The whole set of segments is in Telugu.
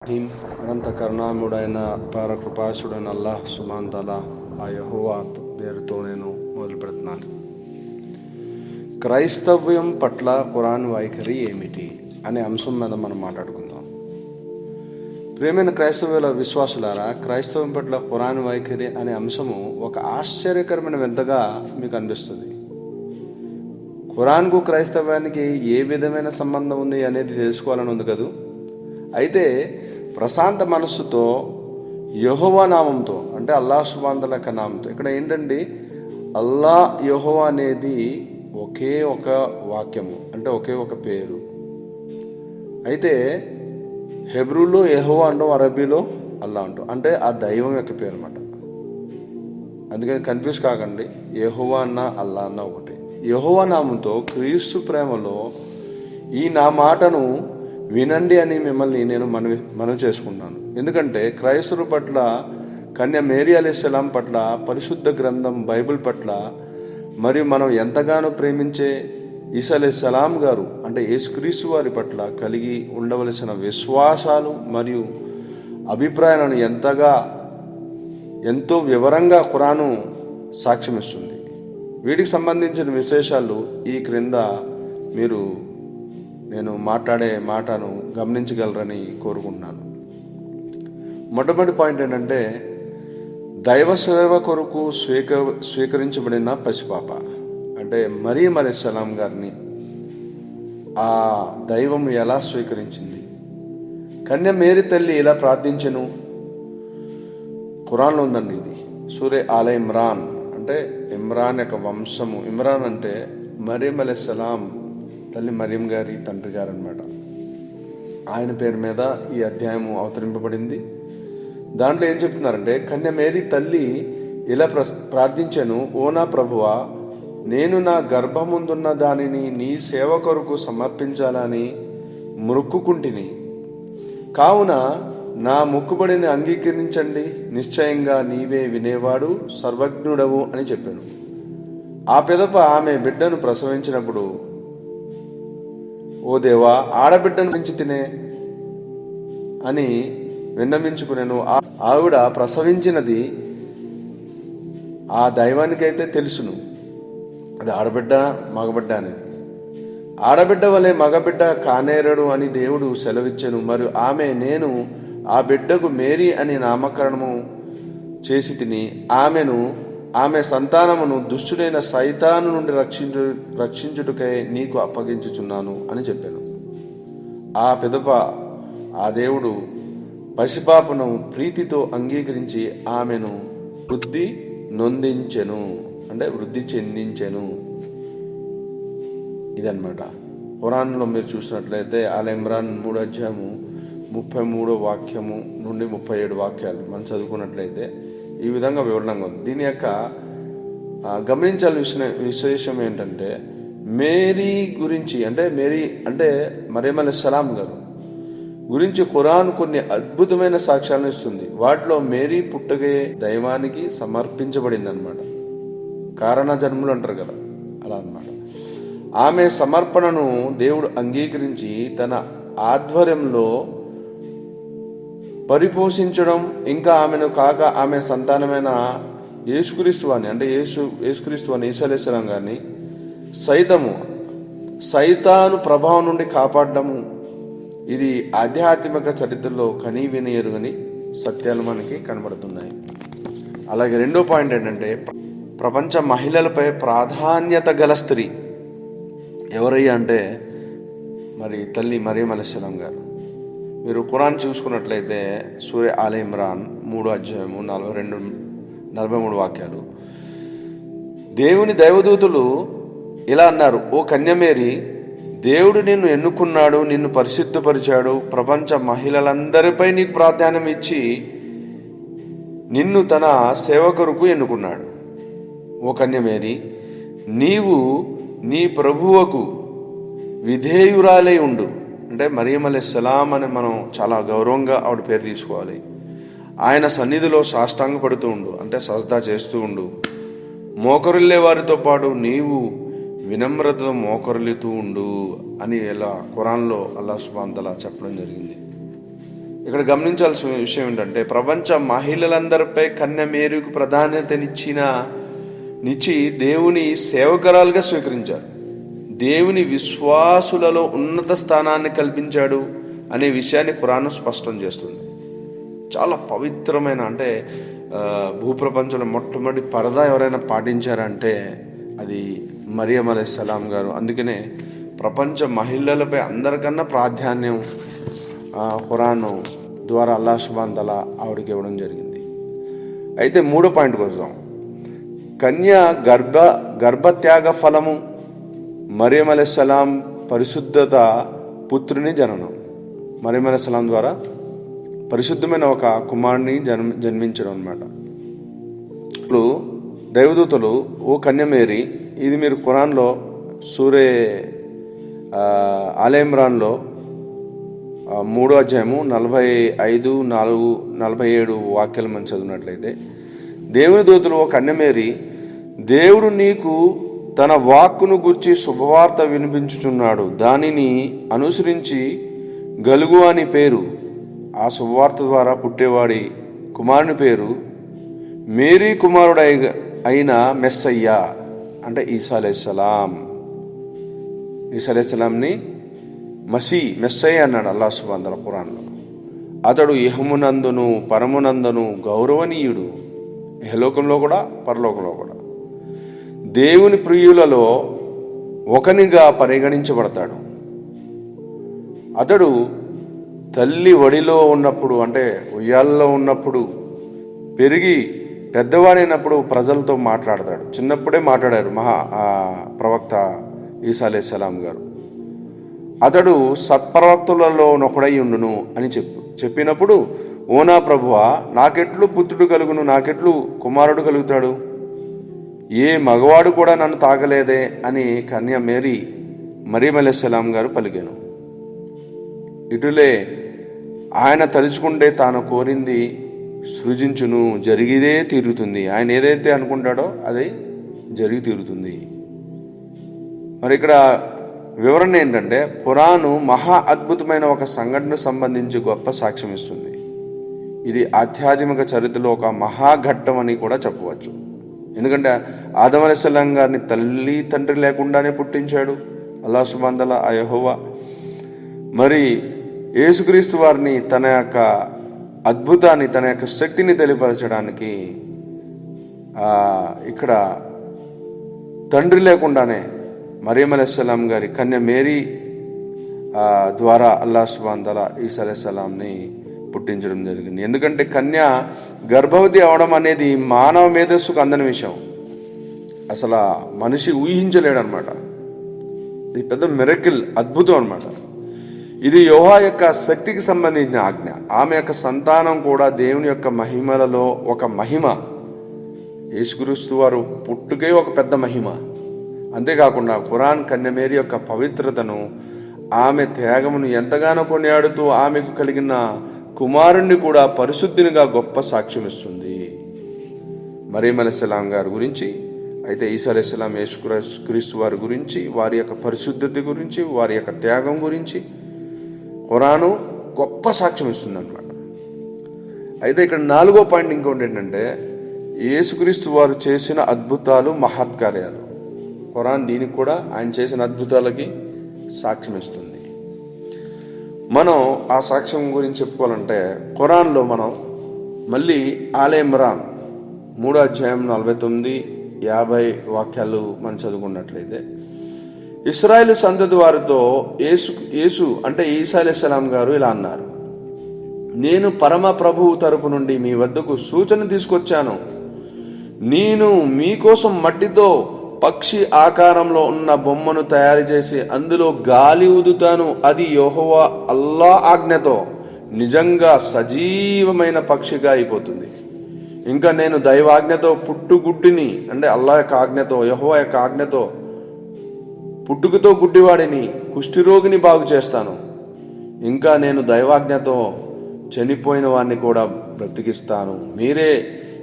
అనంత కరుణామయుడైన అపార కృపాసుడైన అల్లాహ్ సుబ్హానహు తఆలా ఆ యెహోవా పేరుతో నేను మొదలు పెడుతున్నాను. క్రైస్తవ్యం పట్ల ఖురాన్ వైఖరి ఏమిటి అనే అంశం మీద మనం మాట్లాడుకుందాం. ప్రియమైన క్రైస్తవుల విశ్వాసులారా, క్రైస్తవం పట్ల ఖురాన్ వైఖరి అనే అంశము ఒక ఆశ్చర్యకరమైన వింతగా మీకు అనిపిస్తుంది. ఖురాన్కు క్రైస్తవానికి ఏ విధమైన సంబంధం ఉంది అనేది తెలుసుకోవాలని ఉంది కదూ. అయితే ప్రశాంత మనస్సుతో యెహోవా నామంతో, అంటే అల్లాహ్ సుబ్హానహు తఆలా యొక్క నామంతో, ఇక్కడ ఏంటండి, అల్లా యెహోవా అనేది ఒకే ఒక వాక్యము, అంటే ఒకే ఒక పేరు. అయితే హెబ్రూలో యెహోవా అంటాం, అరబీలో అల్లా అంటాం, అంటే ఆ దైవం యొక్క పేరు అన్నమాట. అందుకని కన్ఫ్యూజ్ కాకండి, యెహోవా అన్న అల్లా అన్న ఒకటే. యెహోవా నామంతో క్రీస్తు ప్రేమలో ఈ నా మాటను వినండి అని మిమ్మల్ని నేను మనవి చేసుకుంటున్నాను. ఎందుకంటే క్రైస్తవుల పట్ల, కన్య మేరీ అలైహిస్సలాం పట్ల, పరిశుద్ధ గ్రంథం బైబిల్ పట్ల, మరియు మనం ఎంతగానో ప్రేమించే ఈసా అలైహిస్సలాం గారు, అంటే యేసుక్రీస్తు వారి పట్ల కలిగి ఉండవలసిన విశ్వాసాలు మరియు అభిప్రాయాలను ఎంతో వివరంగా ఖురాను సాక్ష్యమిస్తుంది. వీటికి సంబంధించిన విశేషాలు ఈ క్రింద మీరు నేను మాట్లాడే మాటను గమనించగలరని కోరుకుంటున్నాను. మొట్టమొదటి పాయింట్ ఏంటంటే, దైవ సేవ కొరకు స్వీకరించబడిన పసిపాప, అంటే మరియం అలైహిస్సలాం గారిని ఆ దైవం ఎలా స్వీకరించింది, కన్య మేరీ తల్లి ఎలా ప్రార్థించెను. ఖురాన్లో ఉందండి ఇది. సూరే ఆల ఇమ్రాన్, అంటే ఇమ్రాన్ యొక్క వంశము. ఇమ్రాన్ అంటే మరియం అలైహిస్సలాం తల్లి మరియం గారి తండ్రి గారు అనమాట. ఆయన పేరు మీద ఈ అధ్యాయము అవతరింపబడింది. దాంట్లో ఏం చెప్తున్నారంటే, కన్య మేరీ తల్లి ఇలా ప్రార్థించాను, ఓ నా ప్రభువా, నేను నా గర్భముందున్న దానిని నీ సేవ కొరకు సమర్పించాలని మొక్కుకుంటిని, కావున నా మొక్కుబడిని అంగీకరించండి, నిశ్చయంగా నీవే వినేవాడు, సర్వజ్ఞుడవు అని చెప్పాను. ఆ పిదప ఆమె బిడ్డను ప్రసవించినప్పుడు, ఓ దేవా, ఆడబిడ్డను పెంచి తినే అని విన్నవించుకునేను. ఆవిడ ప్రసవించినది ఆ దైవానికైతే తెలుసును, అది ఆడబిడ్డ మగబిడ్డ అనేది. ఆడబిడ్డ వలె మగబిడ్డ కానేరడు అని దేవుడు సెలవిచ్చెను. మరియు నేను ఆ బిడ్డకు మేరీ అని నామకరణము చేసి తిని ఆమె సంతానమును దుష్టుడైన సైతాను నుండి రక్షించుటకై నీకు అప్పగించుచున్నాను అని చెప్పాను. ఆ పిదప ఆ దేవుడు పసిపాపను ప్రీతితో అంగీకరించి ఆమెను వృద్ధి నొందించెను, అంటే వృద్ధి చెందించెను. ఇదన్నమాట. ఖురాన్లో మీరు చూసినట్లయితే ఆల ఇమ్రాన్ 3వ అధ్యాయము 33వ వాక్యము నుండి 37 వాక్యాలు మనం చదువుకున్నట్లయితే ఈ విధంగా వివరణంగా ఉంది. దీని యొక్క గమనించాల్సిన విశేషం ఏంటంటే, మేరీ గురించి, అంటే మరియం అలైహిస్సలాం గారు గురించి ఖురాన్ కొన్ని అద్భుతమైన సాక్ష్యాలను ఇస్తుంది. వాటిలో మేరీ పుట్టగే దైవానికి సమర్పించబడింది అనమాట. కారణ జన్ములు అంటారు కదా, అలా అన్నమాట. ఆమె సమర్పణను దేవుడు అంగీకరించి తన ఆధ్వర్యంలో పరిపోషించడం, ఇంకా ఆమెను కాక ఆమె సంతానమైన యేసుక్రీస్తు అని, అంటే యేసుక్రీస్తు అని ఈసా అలైహిస్సలాం గారిని సైతాను ప్రభావం నుండి కాపాడము. ఇది ఆధ్యాత్మిక చరిత్రలో కనీ విని ఎరుగని సత్యాలు మనకి కనబడుతున్నాయి. అలాగే రెండో పాయింట్ ఏంటంటే, ప్రపంచ మహిళలపై ప్రాధాన్యత గల స్త్రీ ఎవరయ్యా అంటే మరి తల్లి మరియం అలైహిస్సలాం గారు. మీరు ఖురాన్ చూసుకున్నట్లయితే సూరే ఆల ఇమ్రాన్ 3వ అధ్యాయము 42-43 వాక్యాలు, దేవుని దైవదూతులు ఇలా అన్నారు, ఓ కన్యమేరీ, దేవుడు నిన్ను ఎన్నుకున్నాడు, నిన్ను పరిశుద్ధపరిచాడు, ప్రపంచ మహిళలందరిపై నీకు ప్రాధాన్యం ఇచ్చి నిన్ను తన సేవకులకు ఎన్నుకున్నాడు. ఓ కన్యమేరీ, నీవు నీ ప్రభువుకు విధేయురాలై ఉండు. అంటే మరియం అలైహిస్సలాం అని మనం చాలా గౌరవంగా ఆవిడ పేరు తీసుకోవాలి. ఆయన సన్నిధిలో సాష్టాంగ పడుతూ ఉండు, అంటే సజ్దా చేస్తూ ఉండు. మోకరిల్లే వారితో పాటు నీవు వినమ్రతతో మోకరులుతూ ఉండు అని ఇలా ఖురాన్లో అల్లాహ్ సుబ్హానహు తఆలా చెప్పడం జరిగింది. ఇక్కడ గమనించాల్సిన విషయం ఏంటంటే, ప్రపంచ మహిళలందరిపై కన్య మేరీకు ప్రాధాన్యతనిచ్చి దేవుని సేవకురాలుగా స్వీకరించారు. దేవుని విశ్వాసులలో ఉన్నత స్థానాన్ని కల్పించాడు అనే విషయాన్ని ఖురాన్ స్పష్టం చేస్తుంది. చాలా పవిత్రమైన, అంటే భూప్రపంచంలో మొట్టమొదటి పరదా ఎవరైనా పాటించారంటే అది మరియం అలైహిస్సలాం గారు. అందుకనే ప్రపంచ మహిళలపై అందరికన్నా ప్రాధాన్యం ఖురాన్ ద్వారా అల్లాహ్ సుబ్హానహు వ తఆలా ఆవిడకి ఇవ్వడం జరిగింది. అయితే 3వ పాయింట్కి వద్దాం. కన్య గర్భత్యాగ ఫలము మరియం అలైహిస్సలాం పరిశుద్ధత పుత్రుని జననం. మరియం అలైహిస్సలాం ద్వారా పరిశుద్ధమైన ఒక కుమారుని జన్మించడం అన్నమాట. ఇప్పుడు దైవదూతలు, ఓ కన్య మేరీ, ఇది మీరు ఖురాన్లో సూరే ఆల్ ఇమ్రాన్లో 3వ అధ్యాయము 45, 47 వాక్యాలు మనం చదివినట్లయితే, దేవుని దూతలు, ఓ కన్య మేరీ, దేవుడు నీకు తన వాక్కును గూర్చి శుభవార్త వినిపించుచున్నాడు, దానిని అనుసరించి గలుగు అని పేరు. ఆ శుభవార్త ద్వారా పుట్టేవాడి కుమారుని పేరు మేరీ కుమారుడు అయిన మెస్సయ్య, అంటే ఈసా అలైహిస్సలాం. ఈసా అలైహిస్సలాంని మెస్సయ్య అన్నాడు అల్లాహ్ సుబ్హానహు వ తఆలా ఖురాన్లో. అతడు ఇహమునందును పరమునందును గౌరవనీయుడు, ఇహలోకంలో కూడా పరలోకంలో కూడా. దేవుని ప్రియులలో ఒకనిగా పరిగణించబడతాడు. అతడు తల్లి ఒడిలో ఉన్నప్పుడు, అంటే ఉయ్యాలలో ఉన్నప్పుడు, పెరిగి పెద్దవాడైనప్పుడు ప్రజలతో మాట్లాడతాడు. చిన్నప్పుడే మాట్లాడారు ప్రవక్త ఈసా అలైహిస్సలాం గారు. అతడు సత్ప్రవక్తులలో ఒకడై ఉండును అని చెప్పినప్పుడు, ఓ నా ప్రభువా, నాకెట్లు పుత్రుడు కలుగును, నాకెట్లు కుమారుడు కలుగుతాడు, ఏ మగవాడు కూడా నన్ను తాకలేదే అని కన్య మరియం అలైహిస్సలాం గారు పలికాను. ఇటులే ఆయన తలుచుకుంటే తాను కోరింది సృజించును, జరిగిదే తీరుతుంది. ఆయన ఏదైతే అనుకుంటాడో అది జరిగి తీరుతుంది. మరి ఇక్కడ వివరణ ఏంటంటే, ఖురాను మహా అద్భుతమైన ఒక సంఘటనకు సంబంధించి గొప్ప సాక్ష్యం ఇస్తుంది. ఇది ఆధ్యాత్మిక చరిత్రలో ఒక మహాఘట్టం అని కూడా చెప్పవచ్చు. ఎందుకంటే ఆదం అలైహిస్సలాం గారిని తల్లి తండ్రి లేకుండానే పుట్టించాడు అల్లాహ్ సుబ్హానహు వ తఆలా, ఆ యెహోవా. మరి యేసుక్రీస్తు వారిని తన యొక్క అద్భుతాన్ని, తన యొక్క శక్తిని తెలియపరచడానికి ఇక్కడ తండ్రి లేకుండానే మరియం అలైహిస్సలాం గారి కన్య మేరీ ద్వారా అల్లాహ్ సుబ్హానహు వ తఆలా ఈసా అలైహిస్సలాంని పుట్టించడం జరిగింది. ఎందుకంటే కన్య గర్భవతి అవడం అనేది మానవ మేధస్సుకు అందని విషయం. అసలు మనిషి ఊహించలేడు అనమాట. ఇది పెద్ద మిరకిల్, అద్భుతం అనమాట. ఇది యెహోవా యొక్క శక్తికి సంబంధించిన ఆజ్ఞ. ఆమె యొక్క సంతానం కూడా దేవుని యొక్క మహిమలలో ఒక మహిమ. యేసుక్రీస్తు వారు పుట్టుకే ఒక పెద్ద మహిమ. అంతేకాకుండా ఖురాన్ కన్య మేరీ యొక్క పవిత్రతను, ఆమె త్యాగమును ఎంతగానో కొనియాడుతూ ఆమెకు కలిగిన కుమారుణ్ణి కూడా పరిశుద్ధినిగా గొప్ప సాక్ష్యం ఇస్తుంది. మరియం అలైహిస్సలాం గారి గురించి, అయితే ఈసా అలైహిస్సలాం యేసుక్రీస్తు వారి గురించి, వారి యొక్క పరిశుద్ధత గురించి, వారి యొక్క త్యాగం గురించి ఖురాను గొప్ప సాక్ష్యం ఇస్తుంది అన్నమాట. అయితే ఇక్కడ 4వ పాయింట్ ఇంకోటి ఏంటంటే, యేసుక్రీస్తు వారు చేసిన అద్భుతాలు, మహత్కార్యాలు. ఖురాన్ దీనికి కూడా ఆయన చేసిన అద్భుతాలకి సాక్ష్యం ఇస్తుంది. మనం ఆ సాక్ష్యం గురించి చెప్పుకోవాలంటే ఖురాన్లో మనం మళ్ళీ ఆల్ ఇమ్రాన్ 3వ అధ్యాయం 49, 50 వాక్యాలు మనం చదువుకున్నట్లయితే, ఇశ్రాయేలు సంతతి వారితో యేసు అంటే ఈసా అలైహిస్సలాం గారు ఇలా అన్నారు, నేను పరమ ప్రభువు తరపు నుండి మీ వద్దకు సూచన తీసుకొచ్చాను. నేను మీకోసం మట్టితో పక్షి ఆకారంలో ఉన్న బొమ్మను తయారు చేసి అందులో గాలి ఊదుతాను. అది యెహోవా అల్లాహ్ ఆజ్ఞతో నిజంగా సజీవమైన పక్షిగా అయిపోతుంది. ఇంకా నేను దైవాజ్ఞతో పుట్టుగుడ్డిని, అంటే అల్లాహ్ యొక్క ఆజ్ఞతో, యెహోవా యొక్క ఆజ్ఞతో పుట్టుకతో గుడ్డివాడిని, కుష్ఠిరోగిని బాగు చేస్తాను. ఇంకా నేను దైవాజ్ఞతో చనిపోయిన వాడిని కూడా బ్రతికిస్తాను.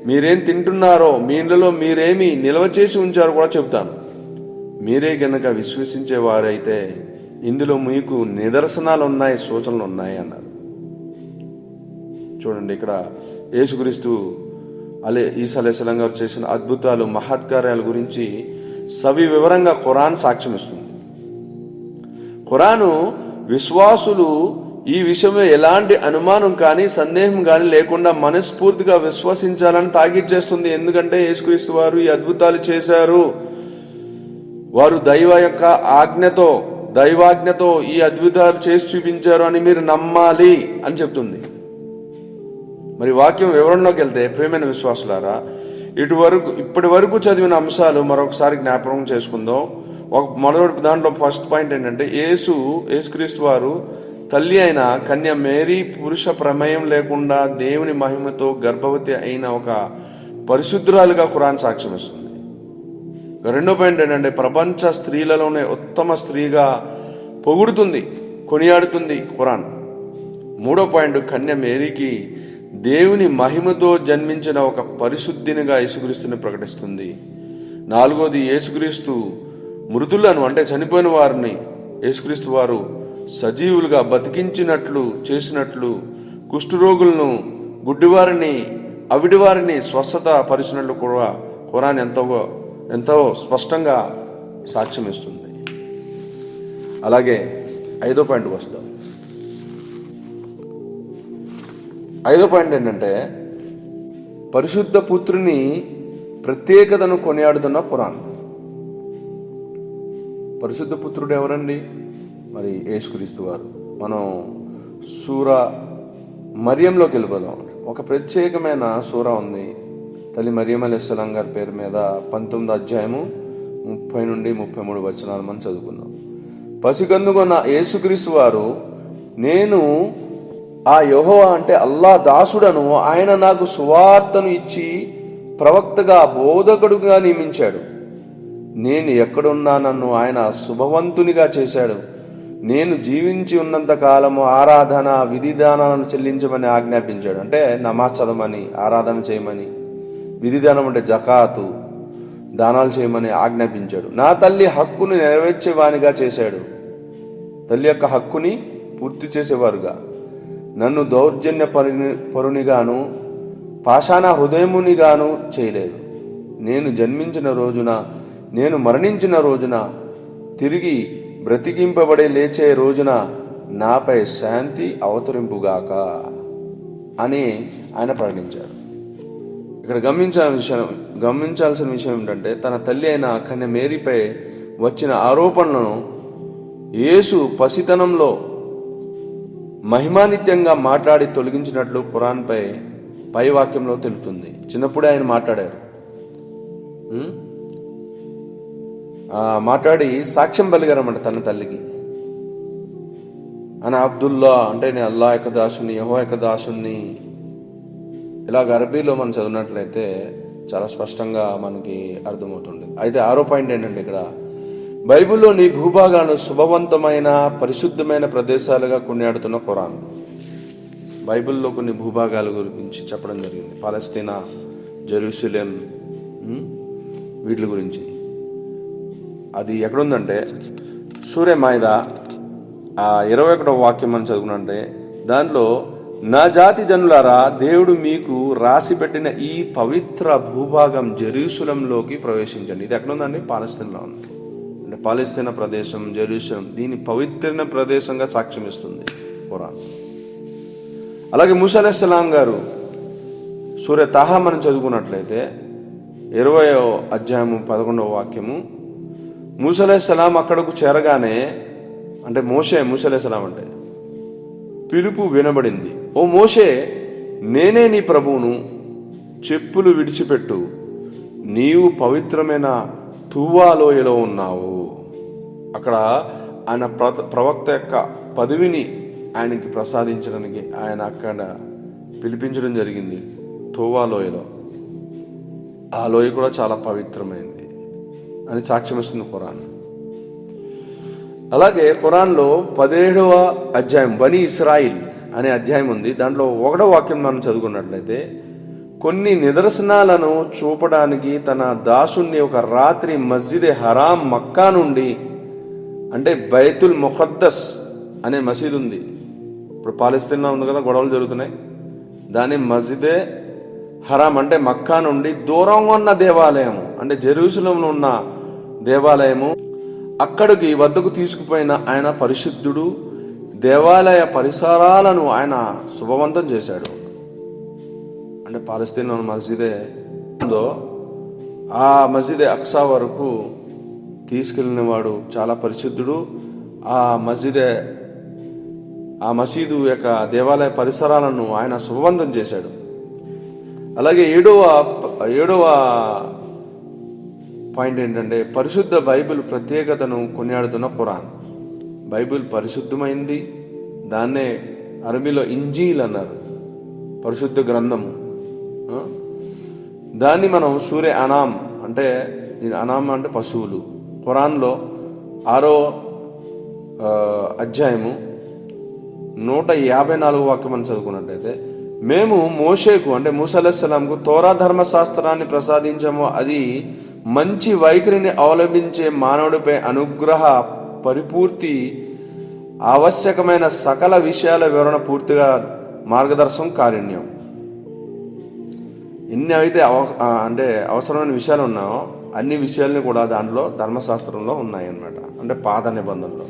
మీరేం తింటున్నారో మీలో మీరేమి నిల్వ చేసి ఉంచారో కూడా చెబుతాను. మీరే గనక విశ్వసించేవారైతే ఇందులో మీకు నిదర్శనాలు ఉన్నాయి, సూచనలు ఉన్నాయి అన్నారు. చూడండి, ఇక్కడ యేసుక్రీస్తు ఈసా అలైహిస్సలాం గారు చేసిన అద్భుతాలు, మహత్కార్యాల గురించి సవివరంగా ఖురాన్ సాక్ష్యం ఇస్తుంది. ఖురాను విశ్వాసులు ఈ విషయంలో ఎలాంటి అనుమానం కానీ సందేహం కానీ లేకుండా మనస్ఫూర్తిగా విశ్వసించాలని తాకీదు చేస్తుంది. ఎందుకంటే యేసుక్రీస్తు వారు ఈ అద్భుతాలు చేశారు, వారు దైవాజ్ఞతో ఈ అద్భుతాలు చేసి చూపించారు అని మీరు నమ్మాలి అని చెప్తుంది. మరి వాక్యం వివరణలోకి వెళ్తే, ప్రియమైన విశ్వాసులారా, ఇప్పటి వరకు చదివిన అంశాలు మరొకసారి జ్ఞాపకం చేసుకుందాం. మొదటి దాంట్లో ఫస్ట్ పాయింట్ ఏంటంటే, యేసుక్రీస్తు వారు తల్లి అయిన కన్య మేరీ పురుష ప్రమేయం లేకుండా దేవుని మహిమతో గర్భవతి అయిన ఒక పరిశుద్ధురాలుగా ఖురాన్ సాక్ష్యం ఇస్తుంది. రెండో పాయింట్ ఏంటంటే, ప్రపంచ స్త్రీలలోనే ఉత్తమ స్త్రీగా పొగుడుతుంది, కొనియాడుతుంది ఖురాన్. మూడో పాయింట్, కన్య మేరీకి దేవుని మహిమతో జన్మించిన ఒక పరిశుద్ధినిగా యేసుక్రీస్తుని ప్రకటిస్తుంది. నాలుగోది, యేసుక్రీస్తు మృతులను అంటే చనిపోయిన వారిని యేసుక్రీస్తు వారు సజీవులుగా బతికించినట్లు చేసినట్లు, కుష్ఠరోగులను, గుడ్డివారిని, అవిడివారిని స్వస్థత పరిచినట్లు కూడా ఖురాన్ ఎంతో స్పష్టంగా సాక్ష్యం ఇస్తుంది. అలాగే ఐదో పాయింట్కి వస్తాం. ఐదో పాయింట్ ఏంటంటే, పరిశుద్ధ పుత్రుని ప్రత్యేకతను కొనియాడుతున్న ఖురాన్. పరిశుద్ధ పుత్రుడు ఎవరండి? మరి యేసుక్రీస్తు వారు. మనం సూరా మరియంలోకి వెళ్ళిపోదాం. ఒక ప్రత్యేకమైన సూరా ఉంది, తల్లి మరియం అలైహిస్సలాం గారి పేరు మీద. 19వ అధ్యాయము 30 నుండి 33 వచనాలు మనం చదువుకుందాం. పసికందుకున్న యేసుక్రీస్తు వారు, నేను ఆ యెహోవా అంటే అల్లా దాసుడను, ఆయన నాకు సువార్తను ఇచ్చి ప్రవక్తగా బోధకుడుగా నియమించాడు. నేను ఎక్కడున్నా నన్ను ఆయన శుభవంతునిగా చేశాడు. నేను జీవించి ఉన్నంత కాలము ఆరాధన విధిదానాలను చెల్లించమని ఆజ్ఞాపించాడు. అంటే నమాజ్ చదవమని, ఆరాధన చేయమని, విధిదానం అంటే జకాతు, దానాలు చేయమని ఆజ్ఞాపించాడు. నా తల్లి హక్కుని నెరవేర్చేవానిగా చేశాడు. తల్లి యొక్క హక్కుని పూర్తి చేసేవారుగా. నన్ను దౌర్జన్య పరునిగాను పాషాణ హృదయమునిగాను చేయలేదు. నేను జన్మించిన రోజున, నేను మరణించిన రోజున, తిరిగి బ్రతికింపబడే లేచే రోజున నాపై శాంతి అవతరింపుగాక అని ఆయన ప్రకటించారు. ఇక్కడ గమనించాల్సిన విషయం ఏంటంటే, తన తల్లి అయిన కన్య మేరీపై వచ్చిన ఆరోపణలను యేసు పసితనంలో మహిమానిత్యంగా మాట్లాడి తొలగించినట్లు ఖురాన్పై పై వాక్యంలో తెలుపుతుంది. చిన్నప్పుడే ఆయన మాట్లాడారు. మాట్లాడి సాక్ష్యం పలిగారన్నమాట తన తల్లికి. అని అబ్దుల్లా అంటే నేను అల్లా యొక్క దాసుని, యెహోవా యొక్క దాసుని. ఇలాగ అరబీలో మనం చదివినట్లయితే చాలా స్పష్టంగా మనకి అర్థమవుతుంది. అయితే ఆరో పాయింట్ ఏంటంటే, ఇక్కడ బైబిల్లో నీ భూభాగాలను శుభవంతమైన పరిశుద్ధమైన ప్రదేశాలుగా కొనియాడుతున్న ఖురాన్. బైబిల్లో కొన్ని భూభాగాల గురించి చెప్పడం జరిగింది. పాలస్తీనా, జెరూసలేం, వీటి గురించి. అది ఎక్కడుందంటే సూరే మాయిదా 21వ వాక్యం మనం చదువుకుంటే, దాంట్లో నా జాతి జనులారా, దేవుడు మీకు రాసి పెట్టిన ఈ పవిత్ర భూభాగం జెరూసలంలోకి ప్రవేశించండి. ఇది ఎక్కడుందండి? పాలస్తీనాలో ఉంది. అంటే పాలస్తీనా ప్రదేశం, జెరూసలం, దీని పవిత్రమైన ప్రదేశంగా సాక్ష్యం ఇస్తుంది ఖురాన్. అలాగే మూసా అలైహిస్సలాం గారు సూరే తాహా మనం చదువుకున్నట్లయితే 20వ అధ్యాయము 11వ వాక్యము, మూసా అలైహిస్సలాం అక్కడకు చేరగానే, అంటే మూసా అలైహిస్సలాం అంటే పిలుపు వినబడింది. ఓ మోషే, నేనే నీ ప్రభువును, చెప్పులు విడిచిపెట్టు, నీవు పవిత్రమైన తువ్వాలోయలో ఉన్నావు. అక్కడ ఆయన ప్రవక్త యొక్క పదవిని ఆయనకి ప్రసాదించడానికి ఆయన అక్కడ పిలిపించడం జరిగింది తువ్వాలోయలో. ఆ లోయ కూడా చాలా పవిత్రమైంది అని సాక్ష్యం ఇస్తుంది ఖురాన్. అలాగే ఖురాన్లో 17వ అధ్యాయం బనీ ఇస్రాయిల్ అనే అధ్యాయం ఉంది. దాంట్లో 1వ వాక్యం మనం చదువుకున్నట్లయితే, కొన్ని నిదర్శనాలను చూపడానికి తన దాసుని ఒక రాత్రి మస్జిద్ హరాం మక్కా నుండి, అంటే బైతుల్ ముఖద్దస్ అనే మసీద్ ఉంది. ఇప్పుడు పాలస్తీనా ఉంది కదా, గొడవలు జరుగుతున్నాయి. దాని మస్జిదే హరాం అంటే మక్కా నుండి దూరంగా ఉన్న దేవాలయము, అంటే జెరూసలంలో ఉన్న దేవాలయము. అక్కడికి వద్దకు తీసుకుపోయిన ఆయన పరిశుద్ధుడు. దేవాలయ పరిసరాలను ఆయన శుభవంతం చేశాడు. అంటే పాలస్తీనా మస్జిదే ఉందో ఆ మస్జిదే అక్సా వరకు తీసుకెళ్ళిన వాడు చాలా పరిశుద్ధుడు. ఆ మసీదు యొక్క దేవాలయ పరిసరాలను ఆయన శుభవంతం చేశాడు. అలాగే ఏడవ పాయింట్ ఏంటంటే పరిశుద్ధ బైబిల్ ప్రత్యేకతను కొనియాడుతున్న ఖురాన్. బైబిల్ పరిశుద్ధమైంది. దాన్నే అరబీలో ఇంజీల్ అన్నారు, పరిశుద్ధ గ్రంథము. దాన్ని మనం సూరే అనాం అంటే అనాం అంటే పశువులు. ఖురాన్లో 6వ అధ్యాయము 154 వాక్యం మనం చదువుకున్నట్టయితే, మేము మోషేకు అంటే మూసా అలైహిస్సలాంకు తోరా ధర్మశాస్త్రాన్ని ప్రసాదించాము. అది మంచి వైఖరిని అవలంబించే మానవుడిపై అనుగ్రహ పరిపూర్తి ఆవశ్యకమైన సకల విషయాల వివరణ పూర్తిగా మార్గదర్శనం కారుణ్యం. ఎన్ని అయితే అంటే అవసరమైన విషయాలు ఉన్నాయో అన్ని విషయాలని కూడా దాంట్లో ధర్మశాస్త్రంలో ఉన్నాయన్నమాట. అంటే పాత నిబంధనలో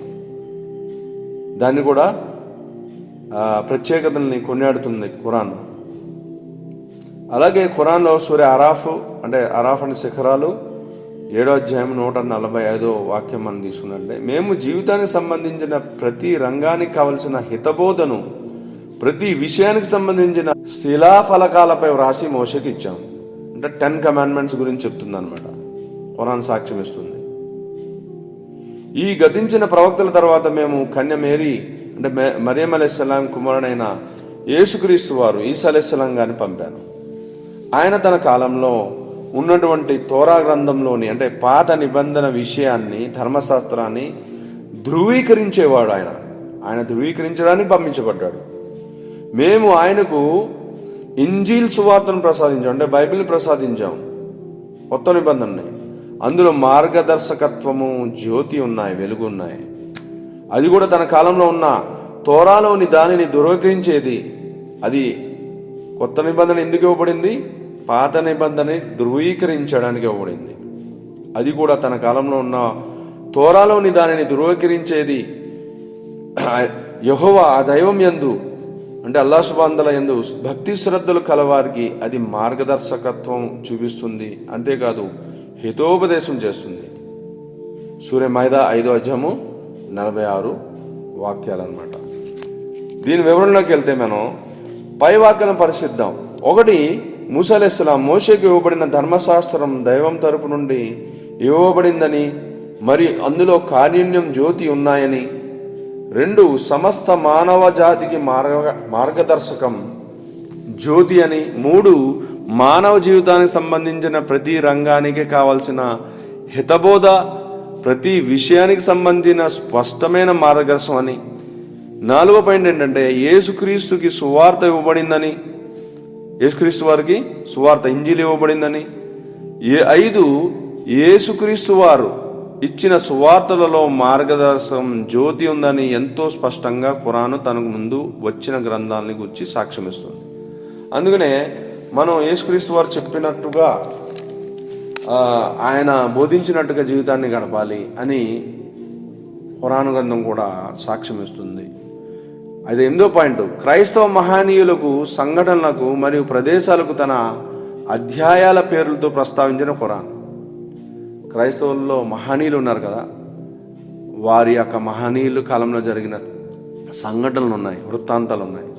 దాన్ని కూడా ప్రత్యేకతల్ని కొనియాడుతుంది ఖురాన్. అలాగే ఖురాన్లో సూర్య అరాఫ్ అంటే శిఖరాలు 7వ అధ్యాయం 145వ వాక్యం మనం తీసుకున్నట్లే, మేము జీవితానికి సంబంధించిన ప్రతి రంగానికి కావలసిన హితబోధను ప్రతి విషయానికి సంబంధించిన శిలాఫలకాలపై వ్రాసి మోషకి ఇచ్చాము. అంటే 10 కమాండ్మెంట్స్ గురించి చెప్తుంది అనమాట. ఖురాన్ సాక్ష్యం ఇస్తుంది. ఈ గతించిన ప్రవక్తల తర్వాత మేము కన్య మేరీ అంటే మరియం అలైహిస్సలాం కుమారుడైన యేసుక్రీస్తు వారు ఈసా అలైహిస్సలాం గారిని పంపాను. ఆయన తన కాలంలో ఉన్నటువంటి తోరా గ్రంథంలోని అంటే పాత నిబంధన విషయాన్ని ధర్మశాస్త్రాన్ని ధృవీకరించేవాడు. ఆయన ధృవీకరించడానికి పంపించబడ్డాడు. మేము ఆయనకు ఇంజీల్ సువార్తను ప్రసాదించాం, అంటే బైబిల్ని ప్రసాదించాం, కొత్త నిబంధనని. అందులో మార్గదర్శకత్వము, జ్యోతి ఉన్నాయి, వెలుగు ఉన్నాయి. అది కూడా తన కాలంలో ఉన్న తోరాలోని దానిని ధృవీకరించేది. అది కొత్త నిబంధన ఎందుకు ఇవ్వబడింది? పాత నిబంధనని ధృవీకరించడానికి ఇవ్వబడింది. అది కూడా తన కాలంలో ఉన్న తోరాలోని దానిని ధృవీకరించేది. యెహోవా ఆ దైవం యందు అంటే అల్లాహ్ సుబ్హానహు యందు భక్తి శ్రద్ధలు కలవారికి అది మార్గదర్శకత్వం చూపిస్తుంది. అంతేకాదు హితోపదేశం చేస్తుంది. సూర్య మైదా 5వ అధ్యాయము 46 వాక్యాలు అన్నమాట. దీని వివరణలోకి వెళ్తే మనం పై వాక్యాలను పరిశీలిద్దాం. 1 మూసా అలైహిస్సలాం మోషేకి ఇవ్వబడిన ధర్మశాస్త్రం దైవం తరపు నుండి ఇవ్వబడిందని మరి అందులో కారుణ్యం, జ్యోతి ఉన్నాయని. 2 సమస్త మానవ జాతికి మార్గదర్శకం, జ్యోతి అని. 3 మానవ జీవితానికి సంబంధించిన ప్రతి రంగానికి కావలసిన హితబోధ, ప్రతి విషయానికి సంబంధించిన స్పష్టమైన మార్గదర్శనం అని. 4వ పాయింట్ ఏంటంటే యేసుక్రీస్తుకి సువార్త ఇవ్వబడిందని, యేసుక్రీస్తు వారికి సువార్త ఇంజీల్ ఇవ్వబడిందని. 5 యేసుక్రీస్తు వారు ఇచ్చిన సువార్తలలో మార్గదర్శనం, జ్యోతి ఉందని ఎంతో స్పష్టంగా ఖురాను తనకు ముందు వచ్చిన గ్రంథాలని గురించి సాక్ష్యం ఇస్తుంది. అందుకనే మనం యేసుక్రీస్తు వారు చెప్పినట్టుగా ఆయన బోధించినట్టుగా జీవితాన్ని గడపాలి అని ఖురాను గ్రంథం కూడా సాక్ష్యం ఇస్తుంది. అది 8వ పాయింట్ క్రైస్తవ మహనీయులకు, సంఘటనలకు మరియు ప్రదేశాలకు తన అధ్యాయాల పేర్లతో ప్రస్తావించిన ఖురాన్. క్రైస్తవుల్లో మహనీయులు ఉన్నారు కదా, వారి యొక్క మహనీయులు కాలంలో జరిగిన సంఘటనలు ఉన్నాయి, వృత్తాంతాలు ఉన్నాయి,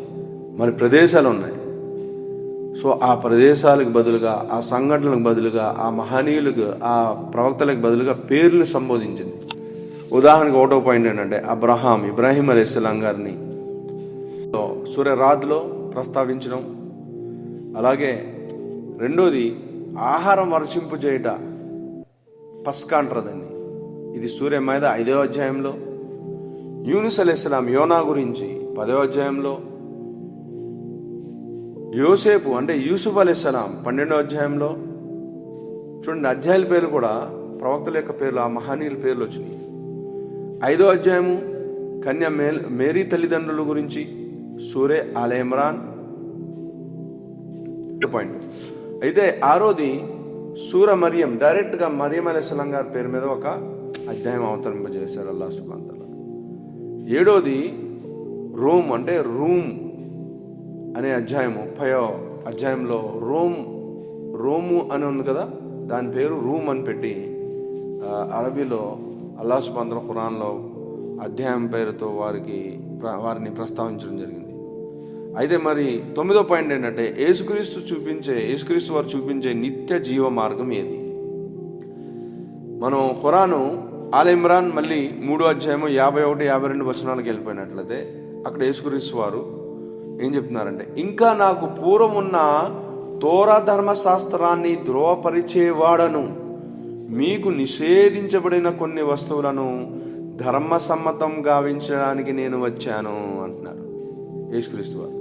మరి ప్రదేశాలు ఉన్నాయి. సో ఆ ప్రదేశాలకు బదులుగా, ఆ సంఘటనలకు బదులుగా, ఆ మహనీయులకు, ఆ ప్రవక్తలకు బదులుగా పేర్లు సంబోధించింది. ఉదాహరణకు 1వ పాయింట్ ఏంటంటే ఇబ్రాహీం అలైహిస్సలాం గారిని సూర్య రాద్లో ప్రస్తావించడం. అలాగే 2వది ఆహారం వర్షింపు చేయుట, పస్కా అంటారు దాన్ని. ఇది సూర్య మైద 5వ అధ్యాయంలో. యూనుస్ అలైహిస్సలాం యోనా గురించి 10వ అధ్యాయంలో. యోసేపు అంటే యూసుఫ్ అలైహిస్సలాం 12వ అధ్యాయంలో. చూడండి, అధ్యాయుల పేర్లు కూడా ప్రవక్తల యొక్క పేర్లు, ఆ మహనీయుల పేర్లు వచ్చినాయి. 5వ అధ్యాయము కన్య మేరీ తల్లిదండ్రుల గురించి సూరే ఆల్ ఇమ్రాన్. మొదటి పాయింట్. అయితే ఆరోది సూర మరియం, డైరెక్ట్గా మరియం అలైహిస్సలాం గారి పేరు మీద ఒక అధ్యాయం అవతరింపజేశాడు అల్లాహ్ సుబ్హానహు వ తఆలా. ఏడోది రూమ్ అనే అధ్యాయం 30వ అధ్యాయంలో రోము అని ఉంది కదా, దాని పేరు రూమ్ అని పెట్టి అరబీలో అల్లాహ్ సుబ్హానహు వ తఆలా ఖురాన్లో అధ్యాయం పేరుతో వారిని ప్రస్తావించడం జరిగింది. అయితే మరి 9వ పాయింట్ ఏంటంటే యేసుక్రీస్తు వారు చూపించే నిత్య జీవ మార్గం ఏది? మనం ఖురాను ఆల్ ఇమ్రాన్ మళ్ళీ 3వ అధ్యాయము 51, 52 వచనాలకు వెళ్ళిపోయినట్లయితే అక్కడ యేసుక్రీస్తు వారు ఏం చెప్తున్నారంటే, ఇంకా నాకు పూర్వం ఉన్న తోరా ధర్మశాస్త్రాన్ని ధృవపరిచేవాడను, మీకు నిషేధించబడిన కొన్ని వస్తువులను ధర్మసమ్మతం గావించడానికి నేను వచ్చాను అంటున్నారు యేసుక్రీస్తు వారు.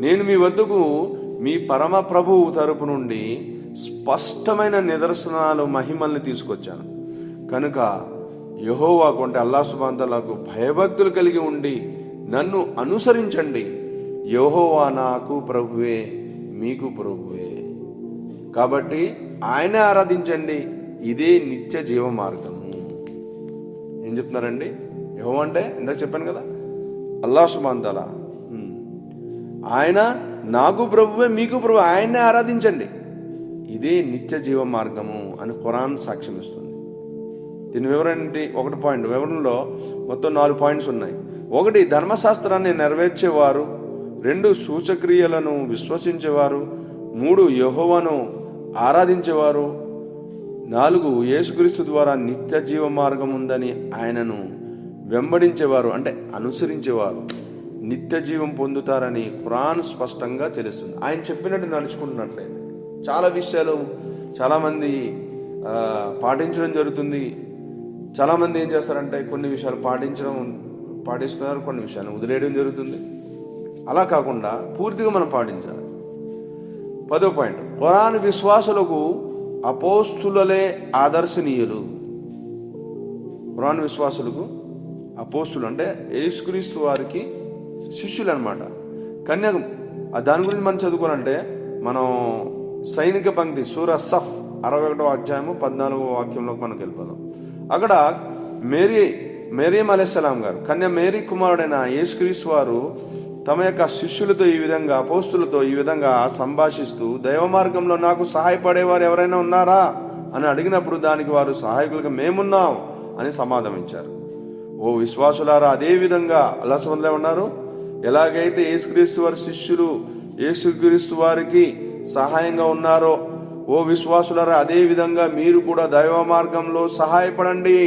నేను మీ వద్దకు మీ పరమ ప్రభువు తరపు నుండి స్పష్టమైన నిదర్శనాలు, మహిమల్ని తీసుకొచ్చాను. కనుక యెహోవాకు అంటే అల్లాహ్ సుబ్హానహు వ తఆలాకు భయభక్తులు కలిగి ఉండి నన్ను అనుసరించండి. యెహోవా నాకు ప్రభువే, మీకు ప్రభువే. కాబట్టి ఆయనే ఆరాధించండి, ఇదే నిత్య జీవ మార్గము. ఏం చెప్తున్నారండి? యెహోవా అంటే ఇందాక చెప్పాను కదా, అల్లాహ్ సుబ్హానహు వ తఆలా. ఆయన నాకు ప్రభువే, మీకు ప్రభు, ఆయన్నే ఆరాధించండి, ఇదే నిత్య జీవ మార్గము అని ఖురాన్ సాక్ష్యం ఇస్తుంది. దీని వివరణ ఏంటి? ఒకటి పాయింట్, వివరణలో మొత్తం 4 పాయింట్స్ ఉన్నాయి. 1 ధర్మశాస్త్రాన్ని నెరవేర్చేవారు, 2 సూచక్రియలను విశ్వసించేవారు, 3 యెహోవాను ఆరాధించేవారు, 4 యేసుక్రీస్తు ద్వారా నిత్య జీవ మార్గం ఉందని ఆయనను వెంబడించేవారు అంటే అనుసరించేవారు నిత్య జీవం పొందుతారని ఖురాన్ స్పష్టంగా తెలుస్తుంది. ఆయన చెప్పినట్టు నడుచుకుంటున్నట్లయితే చాలా విషయాలు చాలామంది పాటించడం జరుగుతుంది. చాలామంది ఏం చేస్తారంటే కొన్ని విషయాలు పాటిస్తున్నారు, కొన్ని విషయాలు వదిలేయడం జరుగుతుంది. అలా కాకుండా పూర్తిగా మనం పాటించాలి. 10వ పాయింట్, ఖురాన్ విశ్వాసులకు అపోస్తులలే ఆదర్శనీయులు. ఖురాన్ విశ్వాసులకు అపోస్తులు అంటే యేసుక్రీస్తు వారికి శిష్యులు అనమాట. దాని గురించి మనం చదువుకోవాలంటే మనం సైనిక పంక్తి సూర సఫ్ 61వ అధ్యాయము 14వ వాక్యంలోకి మనకు వెళ్ళిపోదాం. అక్కడ మరియం అలైహిస్సలాం గారు, కన్య మేరీ కుమారుడైన యేసుక్రీస్తు వారు తమ యొక్క శిష్యులతో ఈ విధంగా, అపోస్తులతో ఈ విధంగా సంభాషిస్తూ, దైవ మార్గంలో నాకు సహాయపడేవారు ఎవరైనా ఉన్నారా అని అడిగినప్పుడు దానికి వారు సహాయకులుగా మేమున్నాం అని సమాధానం ఇచ్చారు. ఓ విశ్వాసులారా, అదే విధంగా అల్లాహ్ సుబ్హానహు వ తఆలా ఉన్నారు, ఎలాగైతే యేసుక్రీస్తు వారి శిష్యులు యేసుక్రీస్తు వారికి సహాయంగా ఉన్నారో, ఓ విశ్వాసులారా అదే విధంగా మీరు కూడా దైవ మార్గంలో సహాయపడండి.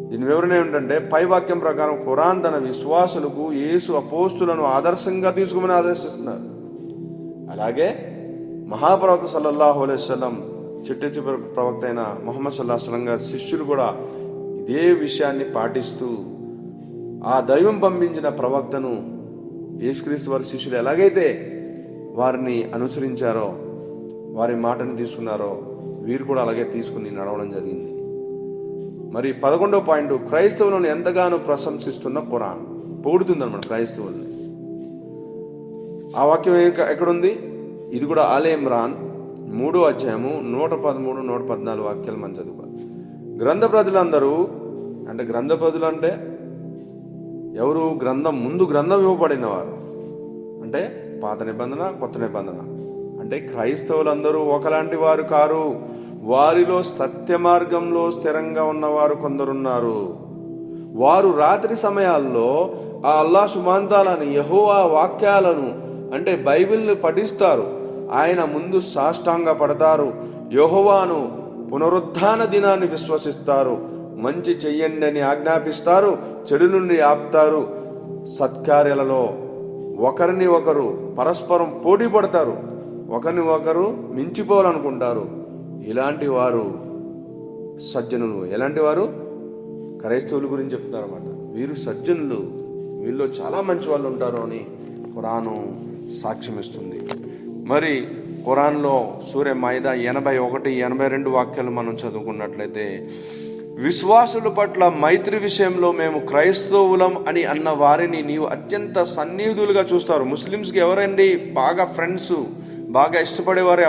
దీని వివరణ ఏమిటంటే, పై వాక్యం ప్రకారం ఖురాన్ తన విశ్వాసులకు యేసు అపోస్తులను ఆదర్శంగా తీసుకోమని ఆదేశిస్తున్నారు. అలాగే మహాప్రవక్త సల్లల్లాహు అలైహి వసల్లం, చిట్ట చివరి ప్రవక్త అయిన ముహమ్మద్ సల్లల్లాహు అలైహి వసల్లం గారి శిష్యులు కూడా ఇదే విషయాన్ని పాటిస్తూ ఆ దైవం పంపించిన ప్రవక్తను యేసుక్రీస్తు వారి శిష్యులు ఎలాగైతే వారిని అనుసరించారో, వారి మాటని తీసుకున్నారో, వీరు కూడా అలాగే తీసుకుని నడవడం జరిగింది. మరి 11వ పాయింట్, క్రైస్తవులను ఎంతగానో ప్రశంసిస్తున్న ఖురాన్ పొగుడుతుందన్నమాట క్రైస్తవుల్ని. ఆ వాక్యం ఎక్కడుంది? ఇది కూడా ఆల్ ఇమ్రాన్ 3వ అధ్యాయము 113, 114 వాక్యాలు మనం చదువుకోవాలి. గ్రంథ ప్రజలందరూ అంటే గ్రంథ ప్రజలు అంటే ఎవరు? ముందు గ్రంథం ఇవ్వబడిన వారు అంటే పాత నిబంధన, కొత్త నిబంధన. అంటే క్రైస్తవులందరూ ఒకలాంటి వారు కారు, వారిలో సత్య మార్గంలో స్థిరంగా ఉన్నవారు కొందరున్నారు. వారు రాత్రి సమయాల్లో ఆ అల్లాహ్ సుబ్హానహు వ తఆలాని, యెహోవా వాక్యాలను అంటే బైబిల్ని పఠిస్తారు. ఆయన ముందు సాష్టాంగ పడతారు. యెహోవాను పునరుద్ధాన దినాన్ని విశ్వసిస్తారు. మంచి చెయ్యండి అని ఆజ్ఞాపిస్తారు, చెడు నుండి ఆపుతారు. సత్కార్యాలలో ఒకరిని ఒకరు పరస్పరం పోటీ పడతారు, ఒకరిని ఒకరు మించిపోవాలనుకుంటారు. ఇలాంటి వారు సజ్జనులు. ఎలాంటి వారు? క్రైస్తవుల గురించి చెప్తున్నారు అన్నమాట. వీరు సజ్జనులు, వీళ్ళు చాలా మంచి వాళ్ళు ఉంటారు అని ఖురాను సాక్ష్యం ఇస్తుంది. మరి ఖురాన్లో సూర మాయిదా 81, 82 వాక్యాలు మనం చదువుకున్నట్లయితే, విశ్వాసుల పట్ల మైత్రి విషయంలో మేము క్రైస్తవులం అని అన్న వారిని నీవు అత్యంత సన్నిహితులుగా చూస్తారు. ముస్లిమ్స్కి ఎవరండి బాగా ఫ్రెండ్స్, బాగా ఇష్టపడేవారు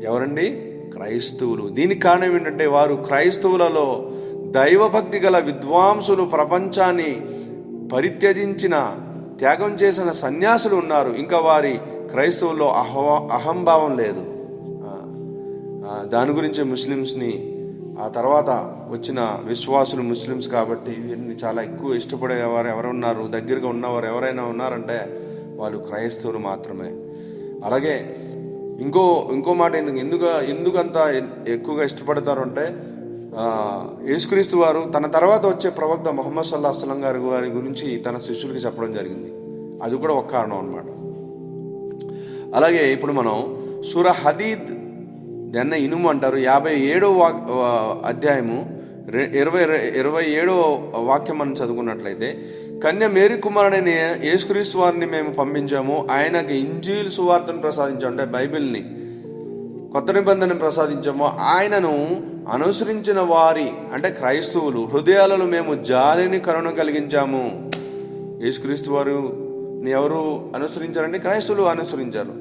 ఎవరండి? క్రైస్తవులు. దీనికి కారణం ఏంటంటే వారు క్రైస్తవులలో దైవభక్తి గల విద్వాంసులు, ప్రపంచాన్ని పరిత్యజించిన, త్యాగం చేసిన సన్యాసులు ఉన్నారు. ఇంకా వారి క్రైస్తవుల్లో అహంభావం లేదు. దాని గురించి ముస్లిమ్స్ని, ఆ తర్వాత వచ్చిన విశ్వాసులు ముస్లిమ్స్ కాబట్టి వీరిని చాలా ఎక్కువ ఇష్టపడేవారు ఎవరు ఉన్నారు, దగ్గరగా ఉన్నవారు ఎవరైనా ఉన్నారంటే వాళ్ళు క్రైస్తవులు మాత్రమే. అలాగే ఇంకో మాట ఎందుకంత ఎక్కువగా ఇష్టపడతారు అంటే యేసుక్రీస్తు వారు తన తర్వాత వచ్చే ప్రవక్త ముహమ్మద్ సల్లల్లాహు అలైహి వసల్లం వారి గురించి తన శిష్యులకి చెప్పడం జరిగింది. అది కూడా ఒక కారణం అన్నమాట. అలాగే ఇప్పుడు మనం సూరా హదీద్ దాన్ని ఇనుము అంటారు, 57వ అధ్యాయము 27వ వాక్యం మనం చదువుకున్నట్లయితే, కన్య మేరీ కుమారుడైన యేసుక్రీస్తు వారిని మేము పంపించాము, ఆయనకు ఇంజీల్ సువార్తను ప్రసాదించాము, అంటే బైబిల్ని, కొత్త నిబంధనను ప్రసాదించాము. ఆయనను అనుసరించిన వారి అంటే క్రైస్తవులు హృదయాలలో మేము జాలిని, కరుణ కలిగించాము. యేసుక్రీస్తు వారిని ఎవరు అనుసరించారంటే క్రైస్తవులు అనుసరించారు.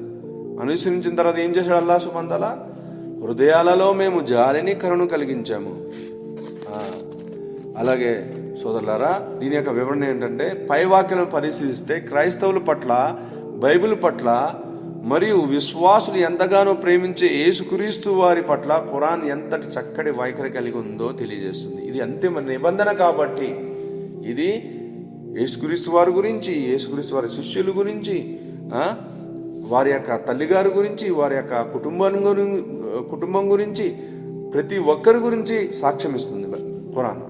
అనుసరించిన తర్వాత ఏం చేశాడు అల్లాహ్ సుబ్హానహు వ తఆలా? హృదయాలలో మేము జాలిని, కరుణ కలిగించాము. అలాగే సోదరులారా, దీని యొక్క వివరణ ఏంటంటే, పై వాక్యాలను పరిశీలిస్తే క్రైస్తవుల పట్ల, బైబిల్ పట్ల మరియు విశ్వాసులు ఎంతగానో ప్రేమించే యేసుక్రీస్తు వారి పట్ల ఖురాన్ ఎంతటి చక్కటి వైఖరి కలిగి ఉందో తెలియజేస్తుంది. ఇది అంతిమ నిబంధన కాబట్టి ఇది యేసుక్రీస్తు వారి గురించి, యేసుక్రీస్తు వారి శిష్యుల గురించి, వారి యొక్క తల్లిగారి గురించి, వారి యొక్క కుటుంబం గురించి, ప్రతి ఒక్కరి గురించి సాక్ష్యం ఇస్తుంది ఖురాన్.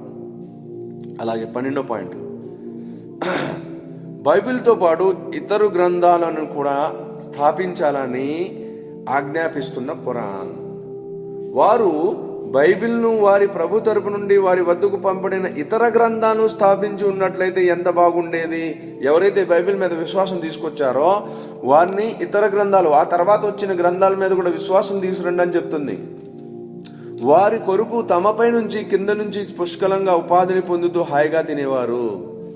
అలాగే 12వ పాయింట్, బైబిల్తో పాటు ఇతర గ్రంథాలను కూడా స్థాపించాలని ఆజ్ఞాపిస్తున్న ఖురాన్. వారు బైబిల్ను వారి ప్రభు తరపు నుండి వారి వద్దకు పంపడిన ఇతర గ్రంథాలను స్థాపించి ఉన్నట్లయితే ఎంత బాగుండేది. ఎవరైతే బైబిల్ మీద విశ్వాసం తీసుకొచ్చారో వారిని ఇతర గ్రంథాలు, ఆ తర్వాత వచ్చిన గ్రంథాల మీద కూడా విశ్వాసం తీసుకురండి అని చెప్తుంది. వారి కొరకు తమపై నుంచి కింద నుంచి పుష్కలంగా ఉపాధిని పొందుతూ హాయిగా తినేవారు.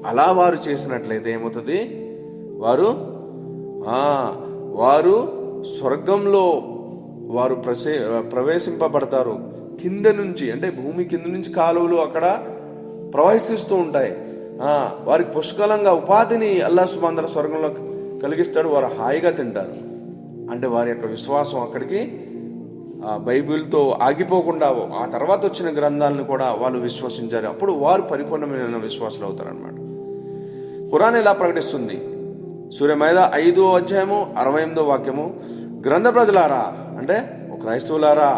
అలా వారు చేసినట్లయితే ఏమవుతుంది? వారు స్వర్గంలో వారు ప్రవేశింపబడతారు. కింద నుంచి అంటే భూమి కింద నుంచి కాలువలు అక్కడ ప్రవహిస్తూ ఉంటాయి. వారికి పుష్కలంగా ఉపాధిని అల్లాహ్ సుబ్హానహు వ తఆలా స్వర్గంలో కలిగిస్తాడు. వారు హాయిగా తింటారు. అంటే వారి యొక్క విశ్వాసం అక్కడికి బైబిల్తో ఆగిపోకుండా ఆ తర్వాత వచ్చిన గ్రంథాలను కూడా వాళ్ళు విశ్వసించారు. అప్పుడు వారు పరిపూర్ణమైన విశ్వాసులు అవుతారన్నమాట. ఖురాన్ ఇలా ప్రకటిస్తుంది. సూర మాయిదా 5వ అధ్యాయము 68వ వాక్యము, గ్రంథ ప్రజలారా అంటే క్రైస్తవులారా,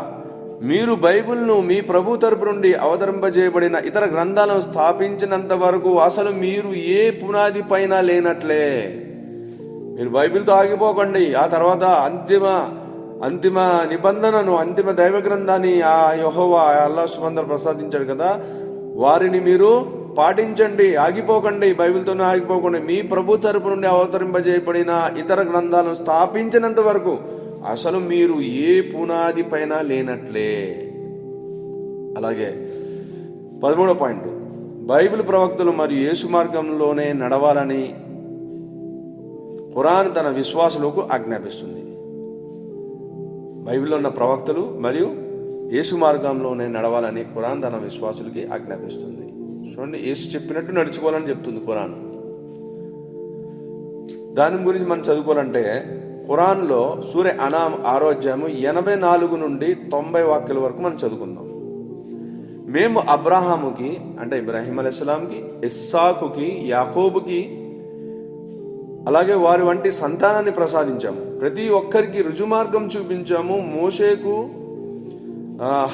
మీరు బైబిల్ను మీ ప్రభు తరపు నుండి అవతరింపజేయబడిన ఇతర గ్రంథాలను స్థాపించినంత వరకు అసలు మీరు ఏ పునాది పైన లేనట్లే. మీరు బైబిల్తో ఆగిపోకండి. ఆ తర్వాత అంతిమ నిబంధనను, అంతిమ దైవ గ్రంథాన్ని ఆ యెహోవా అల్లాహ్ సుబ్హానహు వ తఆలా ప్రసాదించాడు కదా, వారిని మీరు పాటించండి. ఆగిపోకండి, బైబిల్తోనే ఆగిపోకండి. మీ ప్రభు తరపు నుండి అవతరింపజేయబడిన ఇతర గ్రంథాలను స్థాపించినంత వరకు అసలు మీరు ఏ పునాది పైన లేనట్లే. అలాగే 13వ పాయింట్, బైబిల్ ప్రవక్తలు మరియు యేసు మార్గంలోనే నడవాలని ఖురాన్ తన విశ్వాసులకు ఆజ్ఞాపిస్తుంది. బైబిల్లో ఉన్న ప్రవక్తలు మరియు యేసు మార్గంలోనే నడవాలని ఖురాన్ తన విశ్వాసులకి ఆజ్ఞాపిస్తుంది. చూడండి, యేసు చెప్పినట్టు నడుచుకోవాలని చెప్తుంది ఖురాన్. దాని గురించి మనం చదువుకోవాలంటే ఖురాన్లో సూర అనామ్ 6వ అధ్యాయము 84 నుండి 90 వాక్యాల వరకు మనం చదువుకుందాం. మేము అబ్రాహాముకి అంటే ఇబ్రాహీం అలైహిస్సలాంకి, ఇస్సాకుకి, యాకోబుకి అలాగే వారి వంటి సంతానాన్ని ప్రసాదించాము. ప్రతి ఒక్కరికి రుజుమార్గం చూపించాము. మోషేకు,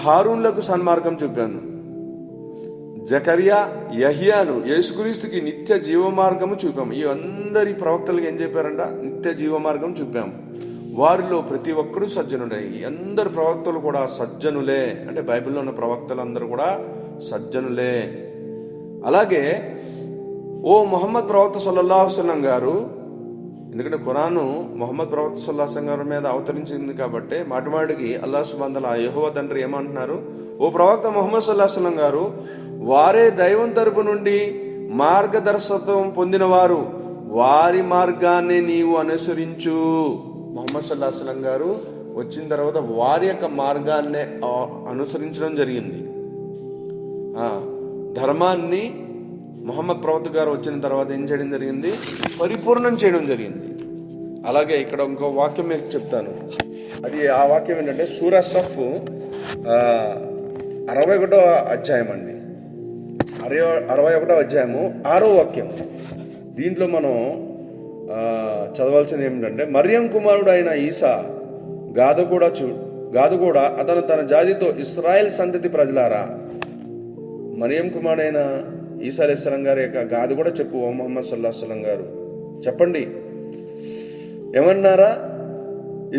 హారూన్లకు సన్మార్గం చూపాను. జకరియా, యహ్యాను, యేసుక్రీస్తుకి నిత్య జీవమార్గము చూపాము. ఈ అందరి ప్రవక్తలకు ఏం చెప్పారంట? నిత్య జీవమార్గం చూపాము. వారిలో ప్రతి ఒక్కరూ సజ్జనుడే. అందరు ప్రవక్తలు కూడా సజ్జనులే. అంటే బైబిల్లో ఉన్న ప్రవక్తలు అందరూ కూడా సజ్జనులే. అలాగే ఓ ముహమ్మద్ ప్రవక్త సల్లల్లాహు అలైహి వసల్లం గారు, ఎందుకంటే ఖురాను ముహమ్మద్ ప్రవక్త సల్లల్లాహు అలైహి వసల్లం గారి మీద అవతరించింది కాబట్టి మాటిమాటికి అల్లాహ్ సుబ్హానహు వ తఆలా యెహోవా తండ్రి ఏమంటున్నారు? ఓ ప్రవక్త ముహమ్మద్ సల్లల్లాహు అలైహి వసల్లం గారు, వారే దైవం తరపు నుండి మార్గదర్శకత్వం పొందినవారు, వారి మార్గాన్ని నీవు అనుసరించు. ముహమ్మద్ సల్లల్లాహు అలైహి వసల్లం గారు వచ్చిన తర్వాత వారి యొక్క మార్గాన్నే అనుసరించడం జరిగింది. ధర్మాన్ని ముహమ్మద్ ప్రవక్త గారు వచ్చిన తర్వాత ఏం చేయడం జరిగింది? పరిపూర్ణం చేయడం జరిగింది. అలాగే ఇక్కడ ఇంకో వాక్యం మీకు చెప్తాను. అది ఆ వాక్యం ఏంటంటే సూరా సఫ్ 61వ అధ్యాయం అండి. 61వ అధ్యాయము 6వ వాక్యం. దీంట్లో మనం చదవాల్సింది ఏమిటంటే, మరియం కుమారుడు అయిన ఈసా గాదు కూడా అతను తన జాతితో ఇశ్రాయేల్ సంతతి ప్రజలారా. మరియం కుమారుడైన ఈసా అలైహిస్సలాం గారి యొక్క గాది కూడా చెప్పు ఓ ముహమ్మద్ సల్లల్లాహు అలైహి వసల్లం గారు చెప్పండి. ఏమన్నారా?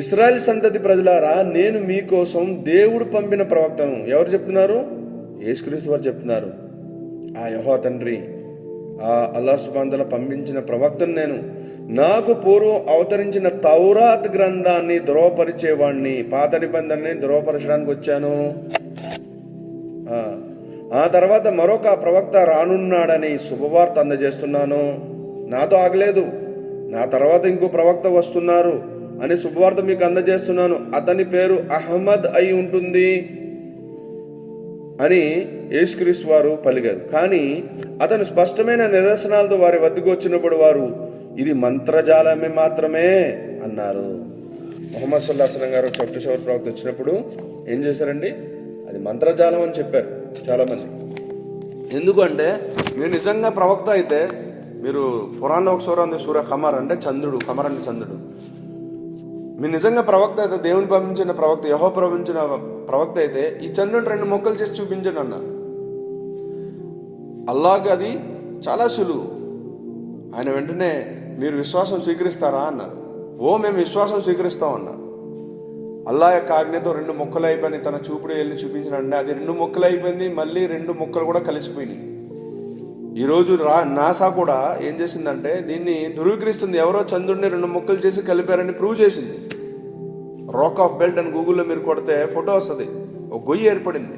ఇశ్రాయేల్ సంతతి ప్రజలారా, నేను మీకోసం దేవుడు పంపిన ప్రవక్తను. ఎవరు చెప్తున్నారు? యేసుక్రీస్తు వారు చెప్తున్నారు. ఆ యెహోవా తండ్రి, ఆ అల్లాహ్ సుబ్హానహు వ తఆలా పంపించిన ప్రవక్తను నేను. నాకు పూర్వం అవతరించిన తౌరాత్ గ్రంథాన్ని ధృవపరిచేవాడిని, పాత నిబంధనని ధృవపరచడానికి వచ్చాను. ఆ తర్వాత మరొక ప్రవక్త రానున్నాడని శుభవార్త అందజేస్తున్నాను. నాతో ఆగలేదు, నా తర్వాత ఇంకో ప్రవక్త వస్తున్నారు అని శుభవార్త మీకు అందజేస్తున్నాను. అతని పేరు అహ్మద్ అయి ఉంటుంది అని యేసుక్రీస్తు వారు పలికారు. కానీ అతను స్పష్టమైన నిదర్శనాలతో వారి వద్దకు వచ్చినప్పుడు వారు ఇది మంత్రజాలమే మాత్రమే అన్నారు. ముహమ్మద్ సల్లల్లాహు అలైహి వసల్లం గారు చివరి ప్రవక్త వచ్చినప్పుడు ఏం చేశారండి? అది మంత్రజాలం అని చెప్పారు చాలామంది. ఎందుకంటే మీరు నిజంగా ప్రవక్త అయితే, మీరు పురాణంలో ఒక సూర ఉంది, సూర ఖమర్ అంటే చంద్రుడు, ఖమర్ అంటే చంద్రుడు. మీరు నిజంగా ప్రవక్త అయితే, దేవుని పంపించిన ప్రవక్త, యెహోవా పంపించిన ప్రవక్త అయితే ఈ చంద్రుని 2 ముక్కలు చేసి చూపించండి అన్నారు. అల్లాహ్ అది చాలా సులువు. ఆయన వెంటనే మీరు విశ్వాసం స్వీకరిస్తారా అన్నారు. మేము విశ్వాసం స్వీకరిస్తాం అన్నారు. అల్లాహ్ యొక్క ఆజ్ఞతో 2 ముక్కలు అయిపోయినాయి. తన చూపుడు వెళ్ళి చూపించినంటే అది 2 ముక్కలు అయిపోయింది. మళ్ళీ 2 ముక్కలు కూడా కలిసిపోయినాయి. ఈరోజు నాసా కూడా ఏం చేసిందంటే దీన్ని ధృవీకరిస్తుంది. ఎవరో చంద్రుడిని 2 ముక్కలు చేసి కలిపారని ప్రూవ్ చేసింది. రాక్ ఆఫ్ బెల్ట్ అని గూగుల్లో మీరు కొడితే ఫోటో వస్తుంది. ఒక గొయ్యి ఏర్పడింది.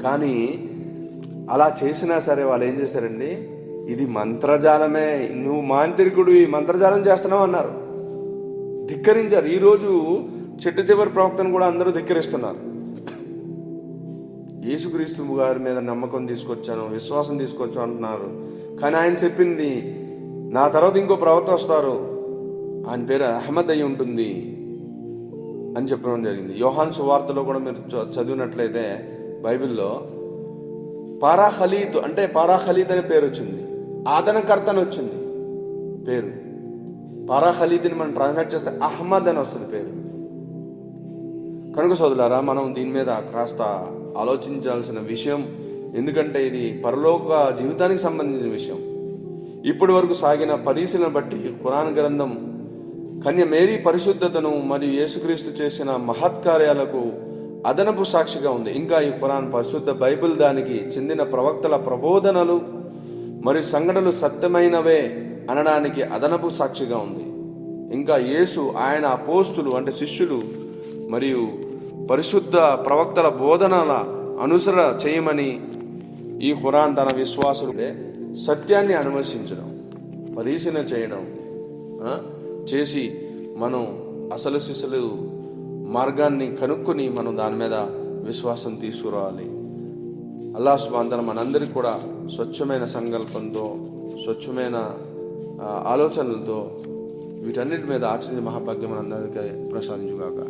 కానీ అలా చేసినా సరే వాళ్ళు ఏం చేశారండి? ఇది మంత్రజాలమే, నువ్వు మాంత్రికుడు, ఈ మంత్రజాలం చేస్తున్నావు అన్నారు. ధిక్కరించారు. ఈరోజు చెట్టు చివరి ప్రవక్తను కూడా అందరూ ధిక్కరిస్తున్నారు. యేసుక్రీస్తు గారి మీద నమ్మకం తీసుకొచ్చాను, విశ్వాసం తీసుకొచ్చాను అంటున్నారు. కానీ ఆయన చెప్పింది, నా తర్వాత ఇంకో ప్రవక్త వస్తారు, ఆయన పేరు అహ్మద్ అయి ఉంటుంది అని చెప్పడం జరిగింది. యోహాను సువార్తలో కూడా మీరు చదివినట్లయితే బైబిల్లో పారాఖలీత్ అంటే పారాఖలీత్ అనే పేరు వచ్చింది. ఆదరణకర్త అని వచ్చింది పేరు. పారాఖలీత్ని మనం ట్రాన్స్లేట్ చేస్తే అహ్మద్ అని వస్తుంది పేరు. కనుక సోదరులారా, మనం దీని మీద కాస్త ఆలోచించాల్సిన విషయం. ఎందుకంటే ఇది పరలోక జీవితానికి సంబంధించిన విషయం. ఇప్పటి వరకు సాగిన పరిశీలన బట్టి ఖురాన్ గ్రంథం కన్య మేరీ పరిశుద్ధతను మరియు యేసుక్రీస్తు చేసిన మహత్కార్యాలకు అదనపు సాక్షిగా ఉంది. ఇంకా ఈ ఖురాన్ పరిశుద్ధ బైబిల్ దానికి చెందిన ప్రవక్తల ప్రబోధనలు మరియు సంఘటనలు సత్యమైనవే అనడానికి అదనపు సాక్షిగా ఉంది. ఇంకా యేసు, ఆయన అపోస్తులు అంటే శిష్యులు మరియు పరిశుద్ధ ప్రవక్తల బోధనల అనుసరణ చేయమని ఈ ఖురాన్ తన విశ్వాసులే సత్యాన్ని అన్వేషించడం, పరిశీలన చేయడం చేసి మనం అసలు శిశులు మార్గాన్ని కనుక్కొని మనం దాని మీద విశ్వాసం తీసుకురావాలి. అల్లాహ్ సుబ్హానహు వ తఆలా మనందరికీ కూడా స్వచ్ఛమైన సంకల్పంతో, స్వచ్ఛమైన ఆలోచనలతో వీటన్నిటి మీద ఆచరించే మహాభాగ్యం మనందరికీ ప్రసాదించుగాక.